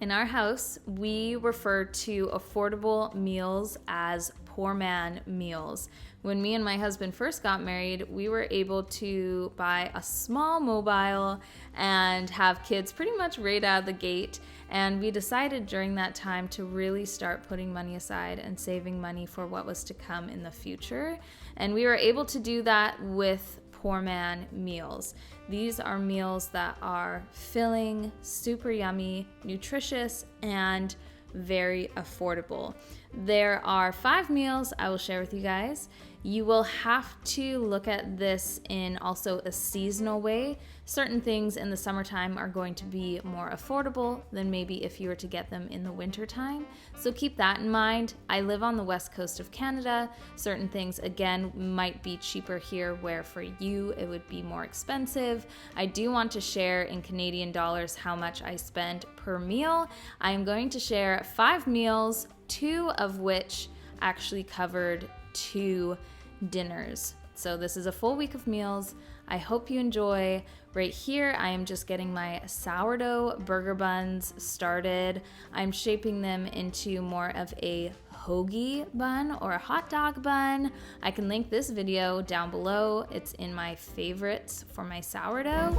In our house, we refer to affordable meals as poor man meals. When me and my husband first got married, we were able to buy a small mobile and have kids pretty much right out of the gate. And we decided during that time to really start putting money aside and saving money for what was to come in the future. And we were able to do that with poor man meals. These are meals that are filling, super yummy, nutritious, and very affordable. There are 5 meals I will share with you guys. You will have to look at this in also a seasonal way. Certain things in the summertime are going to be more affordable than maybe if you were to get them in the wintertime. So keep that in mind. I live on the west coast of Canada. Certain things, again, might be cheaper here, where for you it would be more expensive. I do want to share in Canadian dollars how much I spend per meal. I am going to share 5 meals, 2 of which actually covered 2 dinners. So this is a full week of meals. I hope you enjoy. Right here, I am just getting my sourdough burger buns started. I'm shaping them into more of a hoagie bun or a hot dog bun. I can link this video down below. It's in my favorites for my sourdough.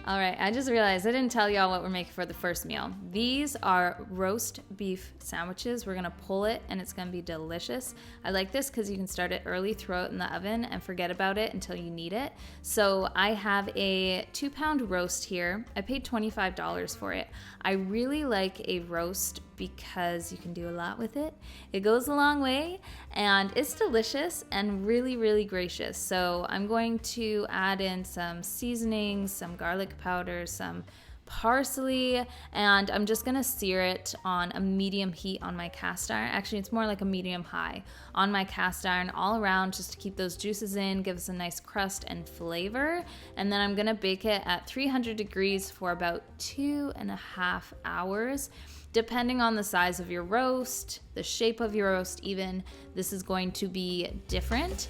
All right, I just realized I didn't tell y'all what we're making for the first meal. These are roast beef sandwiches. We're gonna pull it and it's gonna be delicious. I like this because you can start it early, throw it in the oven, and forget about it until you need it. So I have a 2-pound roast here. I paid $25 for it. I really like a roast because you can do a lot with it. It goes a long way and it's delicious and really, really gracious. So I'm going to add in some seasonings, some garlic powder, some parsley, and I'm just gonna sear it on a medium heat on my cast iron. Actually, it's more like a medium high on my cast iron all around, just to keep those juices in, give us a nice crust and flavor. And then I'm gonna bake it at 300 degrees for about 2.5 hours. Depending on the size of your roast, the shape of your roast even, this is going to be different.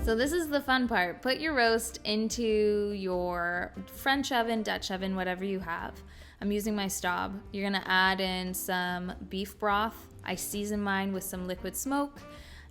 So this is the fun part. Put your roast into your French oven, Dutch oven, whatever you have. I'm using my Staub. You're gonna add in some beef broth. I season mine with some liquid smoke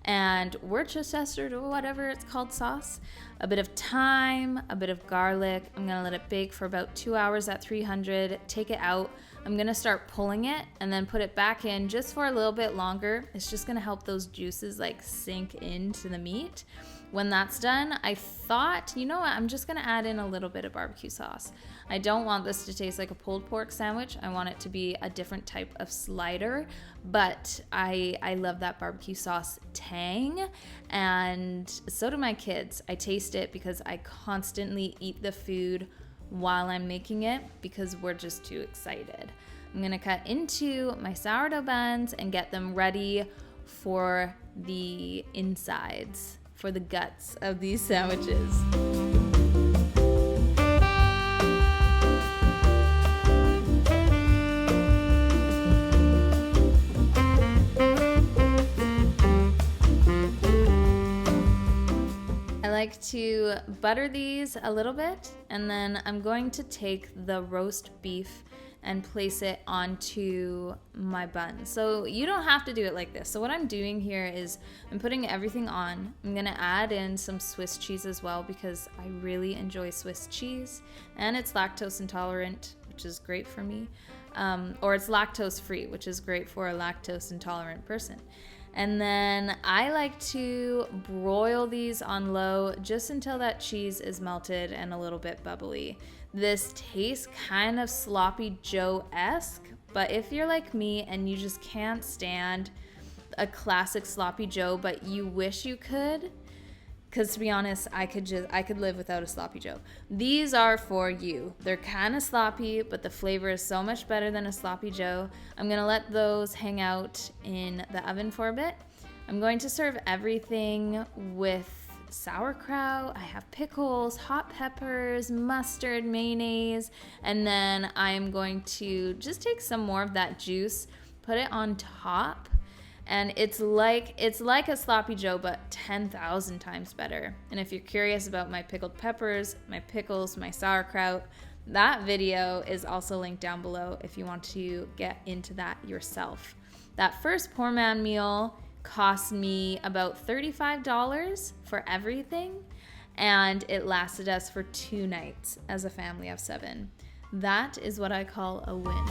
and Worcestershire or whatever it's called sauce, a bit of thyme, a bit of garlic. I'm gonna let it bake for about 2 hours at 300, take it out. I'm gonna start pulling it and then put it back in just for a little bit longer. It's just gonna help those juices like sink into the meat. When that's done, I thought, you know what, I'm just gonna add in a little bit of barbecue sauce. I don't want this to taste like a pulled pork sandwich. I want it to be a different type of slider, but I love that barbecue sauce tang, and so do my kids. I taste it because I constantly eat the food while I'm making it because we're just too excited. I'm gonna cut into my sourdough buns and get them ready for the insides, for the guts of these sandwiches. I like to butter these a little bit, and then I'm going to take the roast beef and place it onto my bun. So you don't have to do it like this. So what I'm doing here is I'm putting everything on. I'm gonna add in some Swiss cheese as well because I really enjoy Swiss cheese, and it's lactose intolerant, which is great for me. Or it's lactose free, which is great for a lactose intolerant person. And then I like to broil these on low just until that cheese is melted and a little bit bubbly. This tastes kind of sloppy Joe-esque, but if you're like me and you just can't stand a classic sloppy Joe, but you wish you could, Because to be honest, I could live without a sloppy Joe. These are for you. They're kind of sloppy, but the flavor is so much better than a sloppy Joe. I'm gonna let those hang out in the oven for a bit. I'm going to serve everything with sauerkraut. I have pickles, hot peppers, mustard, mayonnaise, and then I'm going to just take some more of that juice, put it on top. And it's like a sloppy Joe, but 10,000 times better. And if you're curious about my pickled peppers, my pickles, my sauerkraut, that video is also linked down below if you want to get into that yourself. That first poor man meal cost me about $35 for everything, and it lasted us for 2 nights as a family of 7. That is what I call a win.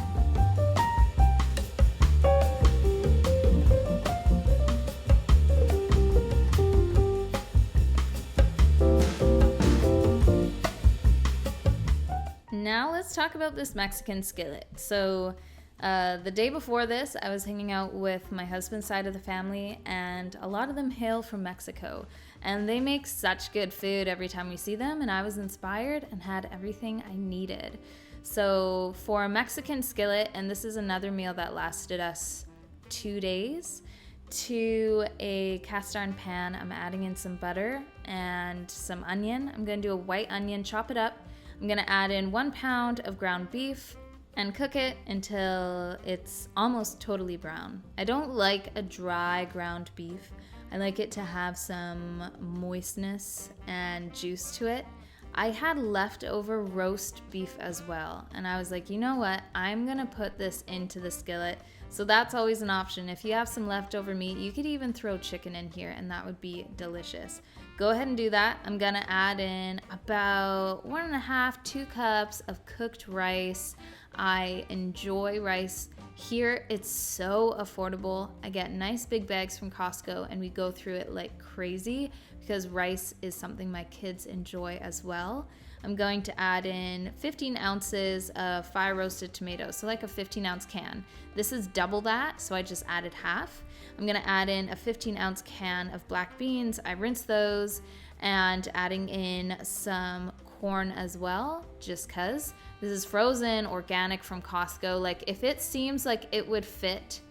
Now let's talk about this Mexican skillet. So the day before this, I was hanging out with my husband's side of the family, and a lot of them hail from Mexico. And they make such good food every time we see them, and I was inspired and had everything I needed. So for a Mexican skillet, and this is another meal that lasted us 2 days, to a cast iron pan, I'm adding in some butter and some onion. I'm going to do a white onion, chop it up. I'm gonna add in 1 pound of ground beef and cook it until it's almost totally brown. I don't like a dry ground beef. I like it to have some moistness and juice to it. I had leftover roast beef as well, and I was like, you know what? I'm gonna put this into the skillet. So that's always an option. If you have some leftover meat, you could even throw chicken in here, and that would be delicious. Go ahead and do that. I'm gonna add in about 1.5, 2 cups of cooked rice. I enjoy rice. Here, it's so affordable. I get nice big bags from Costco, and we go through it like crazy because rice is something my kids enjoy as well. I'm going to add in 15 ounces of fire roasted tomatoes, so like a 15-ounce can. This is double that, so I just added half. I'm gonna add in a 15-ounce can of black beans. I rinse those, and adding in some corn as well, just cause. This is frozen, organic from Costco. Like, if it seems like it would fit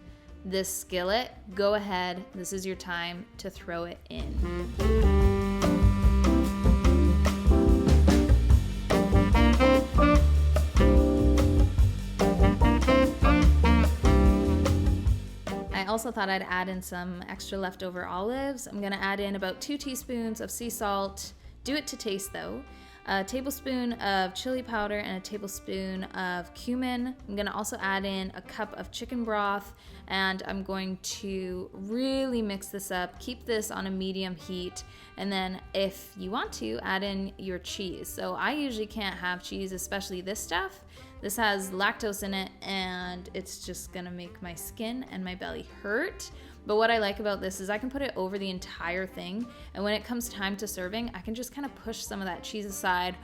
this skillet, go ahead. This is your time to throw it in. I also thought I'd add in some extra leftover olives. I'm gonna add in about 2 teaspoons of sea salt. Do it to taste though. A tablespoon of chili powder and a tablespoon of cumin. I'm gonna also add in a cup of chicken broth, and I'm going to really mix this up. Keep this on a medium heat, and then if you want to, add in your cheese. So I usually can't have cheese, especially this stuff. This has lactose in it, and it's just gonna make my skin and my belly hurt. But what I like about this is I can put it over the entire thing, and when it comes time to serving, I can just kind of push some of that cheese aside,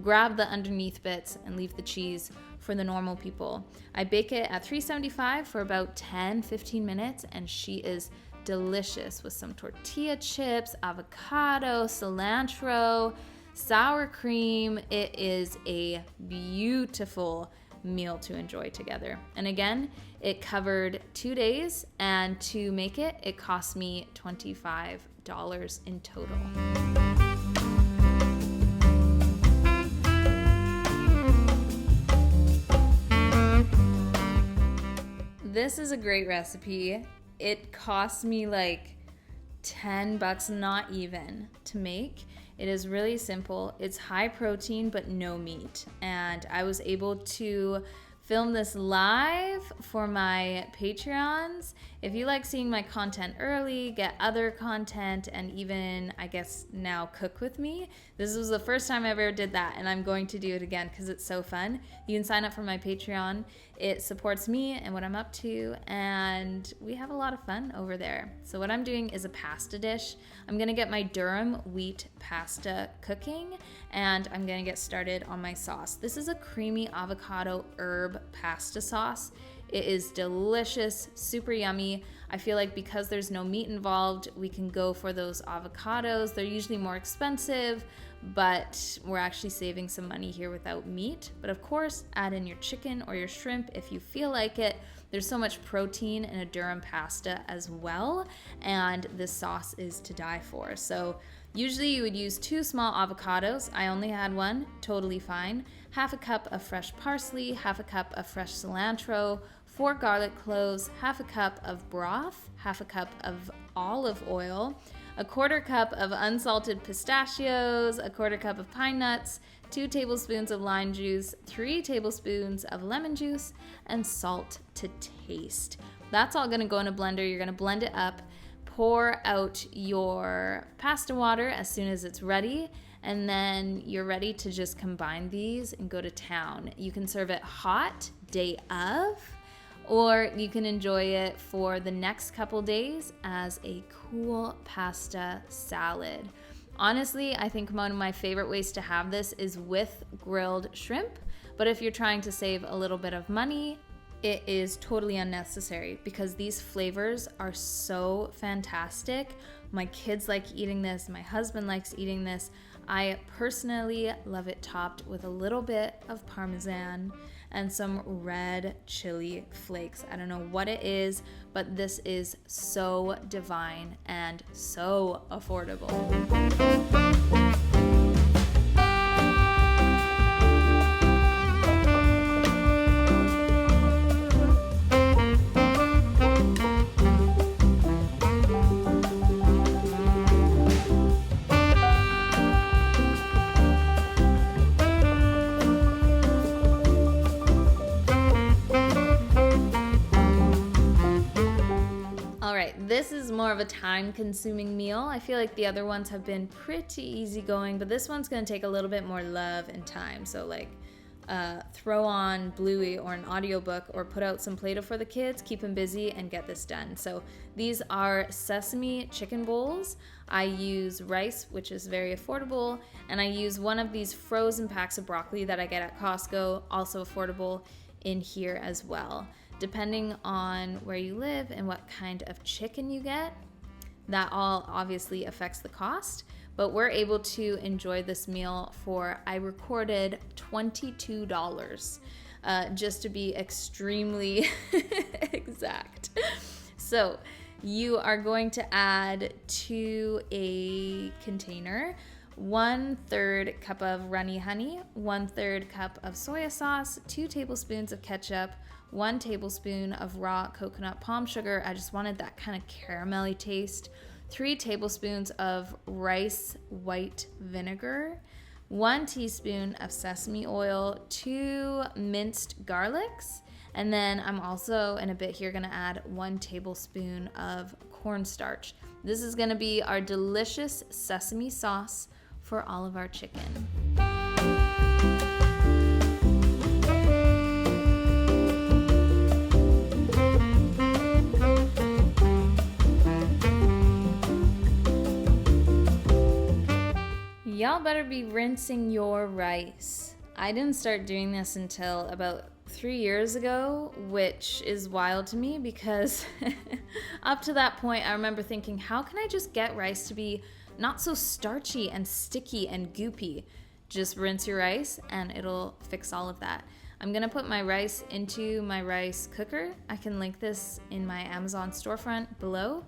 grab the underneath bits, and leave the cheese for the normal people. I bake it at 375 for about 10-15 minutes, and she is delicious with some tortilla chips, avocado, cilantro, sour cream. It is a beautiful meal to enjoy together. And again, it covered 2 days, and to make it, it cost me $25 in total. This is a great recipe. It cost me like $10, not even, to make. It is really simple. It's high protein, but no meat. And I was able to film this live for my Patreons. If you like seeing my content early, get other content, and even, I guess, now cook with me, this was the first time I ever did that, and I'm going to do it again because it's so fun. You can sign up for my Patreon. It supports me and what I'm up to, and we have a lot of fun over there. So what I'm doing is a pasta dish. I'm gonna get my Durham wheat pasta cooking, and I'm gonna get started on my sauce. This is a creamy avocado herb pasta sauce. It is delicious, super yummy. I feel like because there's no meat involved, we can go for those avocados. They're usually more expensive, but we're actually saving some money here without meat. But of course, add in your chicken or your shrimp if you feel like it. There's so much protein in a durum pasta as well, and this sauce is to die for. So usually you would use 2 small avocados. I only had 1, totally fine. Half a cup of fresh parsley, half a cup of fresh cilantro, 4 garlic cloves, half a cup of broth, half a cup of olive oil, a 1/4 cup of unsalted pistachios, a 1/4 cup of pine nuts, 2 tablespoons of lime juice, 3 tablespoons of lemon juice, and salt to taste. That's all gonna go in a blender. You're gonna blend it up, pour out your pasta water as soon as it's ready, and then you're ready to just combine these and go to town. You can serve it hot, day of, or you can enjoy it for the next couple days as a cool pasta salad. Honestly, I think one of my favorite ways to have this is with grilled shrimp, but if you're trying to save a little bit of money, it is totally unnecessary because these flavors are so fantastic. My kids like eating this, my husband likes eating this. I personally love it topped with a little bit of Parmesan and some red chili flakes. I don't know what it is, but this is so divine and so affordable. This is more of a time-consuming meal. I feel like the other ones have been pretty easygoing, but this one's gonna take a little bit more love and time. So like throw on Bluey or an audiobook or put out some Play-Doh for the kids, keep them busy, and get this done. So these are sesame chicken bowls. I use rice, which is very affordable, and I use one of these frozen packs of broccoli that I get at Costco, also affordable, in here as well. Depending on where you live and what kind of chicken you get, that all obviously affects the cost, but we're able to enjoy this meal for, I recorded $22, just to be extremely exact. So you are going to add to a container 1/3 cup of runny honey, 1/3 cup of soy sauce, 2 tablespoons of ketchup, 1 tablespoon of raw coconut palm sugar. I just wanted that kind of caramelly taste. 3 tablespoons of rice white vinegar, 1 teaspoon of sesame oil, 2 minced garlics, and then I'm also in a bit here gonna add 1 tablespoon of cornstarch. This is gonna be our delicious sesame sauce for all of our chicken. Y'all better be rinsing your rice. I didn't start doing this until about 3 years ago, which is wild to me because up to that point I remember thinking, how can I just get rice to be not so starchy and sticky and goopy? Just rinse your rice and it'll fix all of that. I'm gonna put my rice into my rice cooker. I can link this in my Amazon storefront below.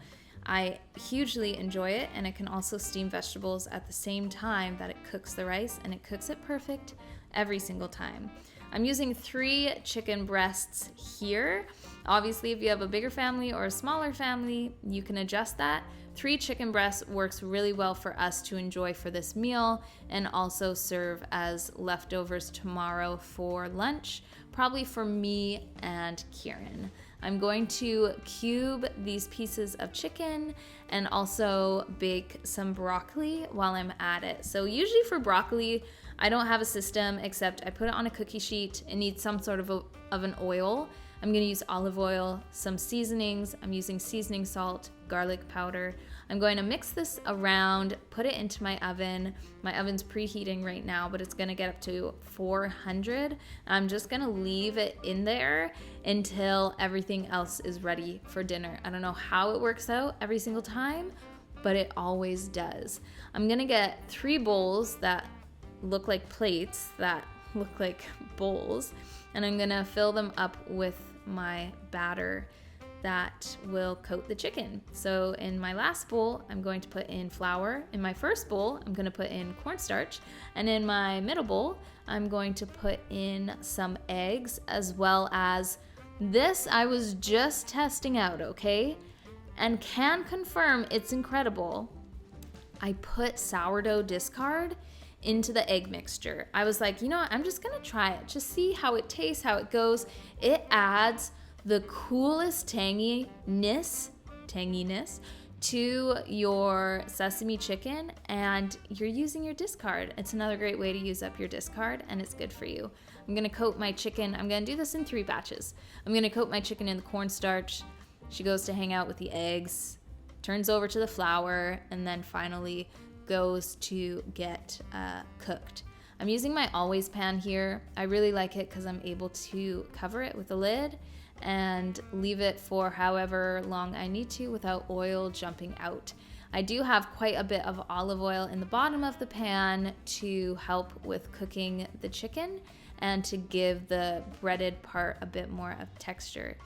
I hugely enjoy it, and it can also steam vegetables at the same time that it cooks the rice, and it cooks it perfect every single time. I'm using 3 chicken breasts here. Obviously, if you have a bigger family or a smaller family, you can adjust that. 3 chicken breasts works really well for us to enjoy for this meal and also serve as leftovers tomorrow for lunch, probably for me and Kieran. I'm going to cube these pieces of chicken and also bake some broccoli while I'm at it. So usually for broccoli, I don't have a system except I put it on a cookie sheet. It needs some sort of an oil. I'm gonna use olive oil, some seasonings. I'm using seasoning salt, garlic powder. I'm going to mix this around, put it into my oven. My oven's preheating right now, but it's gonna get up to 400. I'm just gonna leave it in there until everything else is ready for dinner. I don't know how it works out every single time, but it always does. I'm gonna get 3 bowls that look like plates, that look like bowls, and I'm gonna fill them up with my batter that will coat the chicken. So in my last bowl, I'm going to put in flour. In my first bowl, I'm gonna put in cornstarch. And in my middle bowl, I'm going to put in some eggs, as well as this I was just testing out, okay? And can confirm it's incredible. I put sourdough discard into the egg mixture. I was like, you know what? I'm just gonna try it. Just see how it tastes, how it goes. It adds the coolest tanginess to your sesame chicken, and you're using your discard. It's another great way to use up your discard, and it's good for you. I'm gonna coat my chicken. I'm gonna do this in 3 batches. I'm gonna coat my chicken in the cornstarch. She goes to hang out with the eggs, turns over to the flour, and then finally goes to get cooked. I'm using my always pan here. I really like it because I'm able to cover it with a lid and leave it for however long I need to without oil jumping out. I do have quite a bit of olive oil in the bottom of the pan to help with cooking the chicken and to give the breaded part a bit more of texture.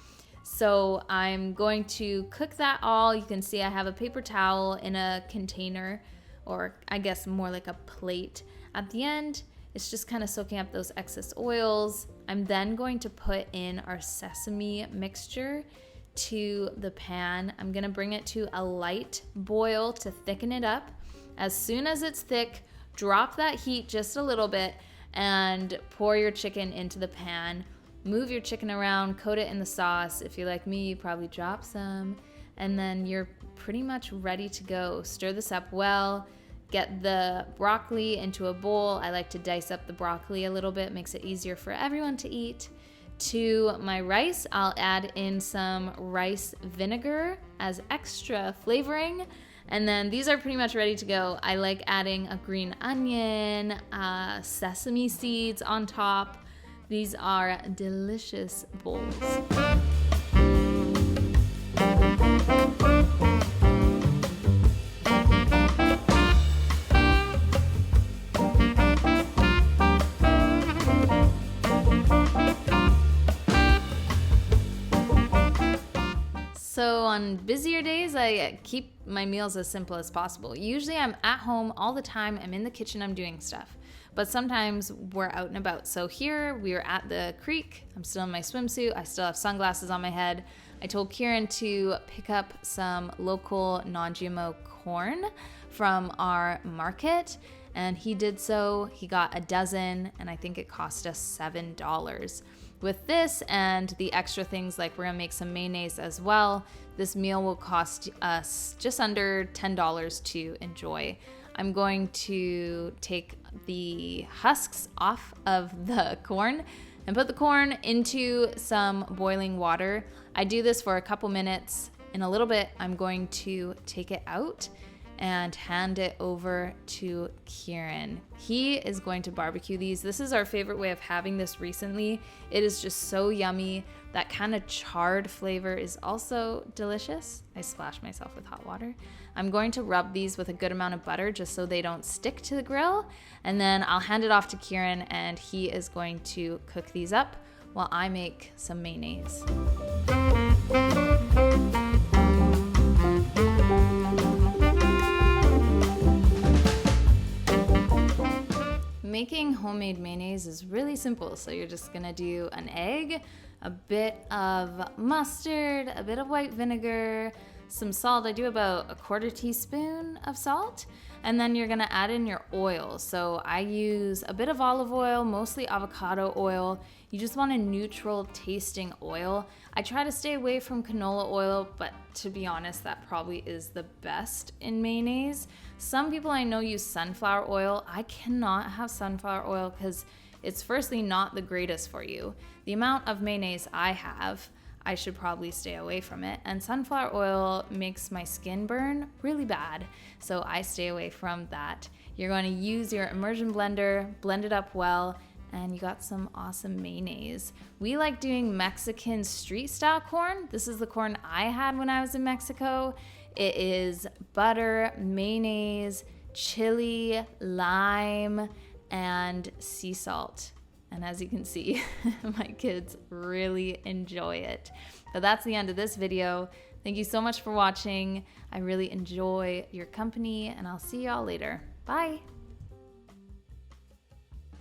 So I'm going to cook that all. You can see I have a paper towel in a container, or I guess more like a plate. At the end, it's just kind of soaking up those excess oils. I'm then going to put in our sesame mixture to the pan. I'm gonna bring it to a light boil to thicken it up. As soon as it's thick, drop that heat just a little bit and pour your chicken into the pan. Move your chicken around, coat it in the sauce. If you're like me, you probably drop some, and then you're pretty much ready to go. Stir this up well. Get the broccoli into a bowl. I like to dice up the broccoli a little bit, makes it easier for everyone to eat. To my rice, I'll add in some rice vinegar as extra flavoring. And then these are pretty much ready to go. I like adding a green onion, sesame seeds on top. These are delicious bowls. So on busier days, I keep my meals as simple as possible. Usually I'm at home all the time. I'm in the kitchen, I'm doing stuff. But sometimes we're out and about. So here we were at the creek. I'm still in my swimsuit. I still have sunglasses on my head. I told Kieran to pick up some local non-GMO corn from our market, and he did so. He got a dozen, and I think it cost us $7. With this and the extra things, like we're gonna make some mayonnaise as well, this meal will cost us just under $10 to enjoy. I'm going to take the husks off of the corn and put the corn into some boiling water. I do this for a couple minutes. In a little bit, I'm going to take it out and hand it over to Kieran. He is going to barbecue these. This is our favorite way of having this recently. It is just so yummy. That kind of charred flavor is also delicious. I splashed myself with hot water. I'm going to rub these with a good amount of butter just so they don't stick to the grill. And then I'll hand it off to Kieran and he is going to cook these up while I make some mayonnaise. Making homemade mayonnaise is really simple. So you're just gonna do an egg, a bit of mustard, a bit of white vinegar, some salt. I do about a 1/4 teaspoon of salt. And then you're gonna add in your oil. So I use a bit of olive oil, mostly avocado oil. You just want a neutral tasting oil. I try to stay away from canola oil, but to be honest, that probably is the best in mayonnaise. Some people I know use sunflower oil. I cannot have sunflower oil because it's firstly not the greatest for you. The amount of mayonnaise I have, I should probably stay away from it. And sunflower oil makes my skin burn really bad, so I stay away from that. You're going to use your immersion blender, blend it up well, and you got some awesome mayonnaise. We like doing Mexican street style corn. This is the corn I had when I was in Mexico. It is butter, mayonnaise, chili, lime, and sea salt. And as you can see, my kids really enjoy it. But that's the end of this video. Thank you so much for watching. I really enjoy your company, and I'll see y'all later. Bye.